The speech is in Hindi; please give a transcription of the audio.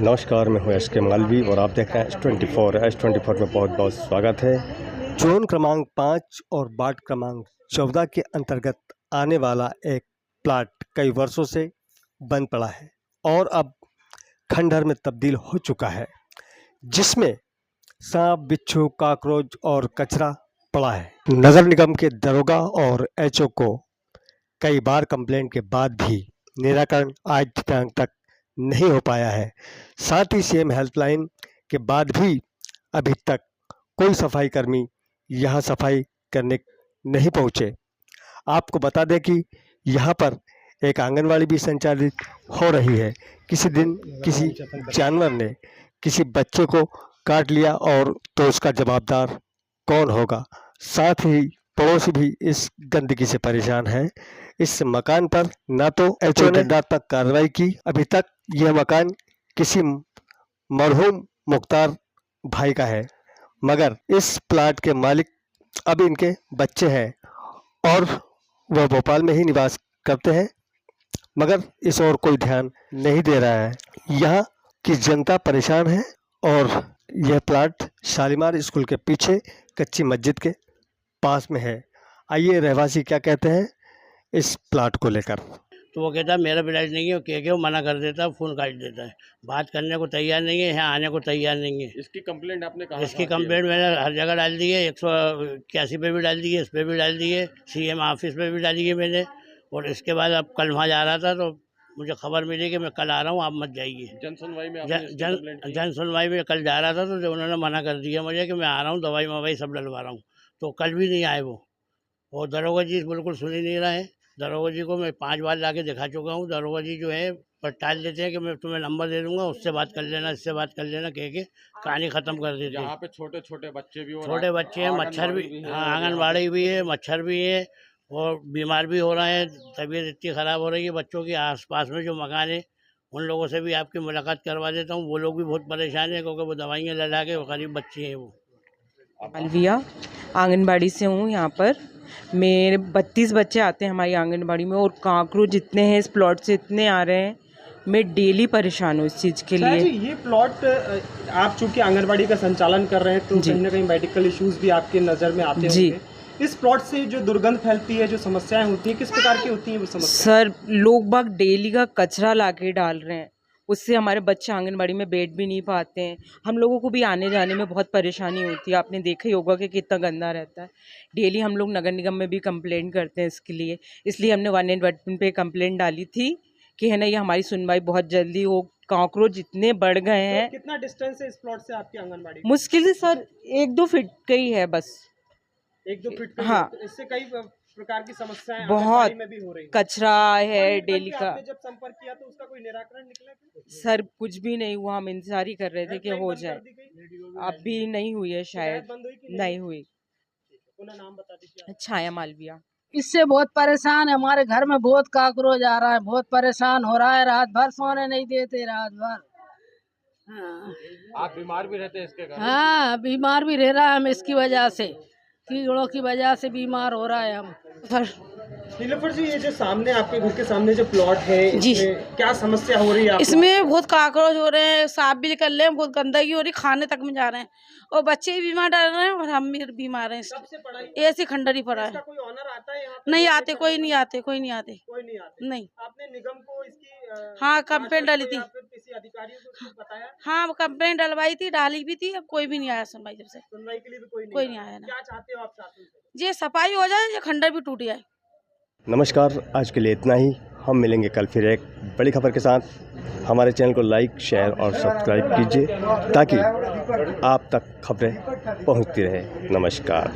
नमस्कार, मैं हूं एस.के. मालवी और आप देख रहे हैं S24। S24 में बहुत बहुत स्वागत है। जोन क्रमांक 5 और वार्ड क्रमांक 14 के अंतर्गत आने वाला एक प्लाट कई वर्षों से बंद पड़ा है और अब खंडहर में तब्दील हो चुका है, जिसमें सांप, बिच्छू, कॉकरोच और कचरा पड़ा है। नगर निगम के दरोगा और एचओ को कई बार कंप्लेंट के बाद भी निराकरण आज तक नहीं हो पाया है। साथ ही सीएम हेल्पलाइन के बाद भी अभी तक कोई सफाई कर्मी यहाँ सफाई करने नहीं पहुँचे। आपको बता दें कि यहाँ पर एक आंगनवाड़ी भी संचालित हो रही है। किसी दिन किसी जानवर ने किसी बच्चे को काट लिया और तो उसका जवाबदार कौन होगा। साथ ही पड़ोसी भी इस गंदगी से परेशान है। इस मकान पर ना तो एचओ ने तक कार्रवाई की। अभी तक यह मकान किसी मरहूम मुख्तार भाई का है, मगर इस प्लाट के मालिक अब इनके बच्चे हैं और वह भोपाल में ही निवास करते हैं, मगर इस ओर कोई ध्यान नहीं दे रहा है। यहाँ की जनता परेशान है और यह प्लाट शालीमार स्कूल के पीछे कच्ची मस्जिद के पास में है। आइए रहवासी क्या कहते हैं इस प्लाट को लेकर। तो वो कहता है मेरा इलाज नहीं है, कह के वो मना कर देता है, फ़ोन काट देता है, बात करने को तैयार नहीं है, यहाँ आने को तैयार नहीं है। इसकी कंप्लेंट आपने कहा? इसकी कंप्लेंट मैंने हर जगह डाल दी है, 181 पे भी डाल दी है, इस पर भी डाल दी है, सीएम ऑफिस पे भी डाली है मैंने। और इसके बाद अब कल वहाँ जा रहा था तो मुझे खबर मिली कि मैं कल आ रहा हूँ, आप मत जाइए। जन सुनवाई में जन सुनवाई में कल जा रहा था तो उन्होंने मना कर दिया मुझे कि मैं आ रहा हूँ, दवाई मवाई सब डलवा रहा हूँ। तो कल भी नहीं आए वो, और दरोगा जी बिल्कुल सुन ही नहीं रहे हैं। दरोगा जी को मैं 5 बार लाके दिखा चुका हूँ। दरोगा जी जो है पर टाल देते हैं कि मैं तुम्हें नंबर दे दूंगा, उससे बात कर लेना, इससे बात कर लेना, कह के कहानी ख़त्म कर देते हैं। यहाँ पे छोटे छोटे बच्चे भी, छोटे बच्चे हैं, मच्छर भी, हाँ आंगनबाड़ी भी है, मच्छर भी है और बीमार भी हो रहे हैं। तबीयत इतनी ख़राब हो रही है बच्चों की। आसपास में जो मकान है उन लोगों से भी आपकी मुलाकात करवा देता हूँ, वो लोग भी बहुत परेशान हैं क्योंकि वो दवाइयाँ ला के गरीब बच्चे हैं। वो मालविया आंगनबाड़ी से हूँ। यहाँ पर मेरे 32 बच्चे आते हैं हमारी आंगनबाड़ी में और कॉकरोच जितने हैं इस प्लॉट से इतने आ रहे हैं, मैं डेली परेशान हूँ इस चीज़ के लिए। जी, ये प्लॉट आप चूँकि आंगनबाड़ी का संचालन कर रहे हैं तो कहीं ना कहीं मेडिकल इश्यूज भी आपके नज़र में आते होंगे। इस प्लॉट से जो दुर्गंध फैलती है, जो समस्याएं होती हैं, किस प्रकार की होती हैं वो समस्या? सर, लोग बाग डेली का कचरा ला के डाल रहे हैं, उससे हमारे बच्चे आंगनबाड़ी में बैठ भी नहीं पाते हैं। हम लोगों को भी आने जाने में बहुत परेशानी होती है। आपने देखा ही होगा कि कितना गंदा रहता है। डेली हम लोग नगर निगम में भी कंप्लेंट करते हैं इसके लिए, इसलिए हमने 181 पे कंप्लेंट डाली थी कि है ना ये हमारी सुनवाई बहुत जल्दी हो। कॉकरोच इतने बढ़ गए हैं। तो कितना डिस्टेंस है इस प्लॉट से आपकी आंगनबाड़ी? मुश्किल से सर 1-2 फीट का ही है बस। 1-2 फीट? हाँ, तो इससे कई प्रकार की समस्याएं बहुत में भी हो रही हैं। कचरा है डेली का। आपने जब संपर्क किया तो उसका कोई निराकरण निकला? सर कुछ भी नहीं हुआ, हम इंतजार ही कर रहे थे कि हो जाए। अब भी नहीं हुई है शायद, नहीं हुई। नाम बता दीजिए। छाया मालविया। इससे बहुत परेशान है, हमारे घर में बहुत कॉकरोच आ रहा है, बहुत परेशान हो रहा है, रात भर सोने नहीं देते, रात भर। हाँ। आप बीमार भी रहते हैं इसके कारण? हाँ, बीमार भी रह रहा है हम इसकी वजह से, कीड़ों की वजह से बीमार हो रहा है हम। नीलोफर जी, ये जो सामने आपके घर के सामने जो प्लॉट है, जी, क्या समस्या हो रही है? इसमें बहुत कॉकरोच हो रहे हैं, सांप भी निकल रहे हैं, बहुत गंदगी हो रही, खाने तक में जा रहे हैं और बच्चे भी बीमार डाल रहे हैं और हम भी बीमार हैं। ऐसे खंडर ही पड़ा है। कोई ऑनर आता है यहाँ? नहीं आते, कोई नहीं आते, कोई नहीं आते, कोई नहीं आते। नहीं। आपने निगम को इसकी हाँ कंप्लेंट डाली थी, किसी अधिकारियों को बताया? हाँ कंप्लेंट डलवाई थी, डाली भी थी, अब कोई भी नहीं आया सुनवाई। जब से सुनवाई के लिए भी कोई नहीं आया ना। क्या चाहते हो आप शासन से? ये सफाई हो जाए, ये खंडर भी टूट जाए। नमस्कार, आज के लिए इतना ही। हम मिलेंगे कल फिर एक बड़ी खबर के साथ। हमारे चैनल को लाइक, शेयर और सब्सक्राइब कीजिए ताकि आप तक खबरें पहुंचती रहे। नमस्कार।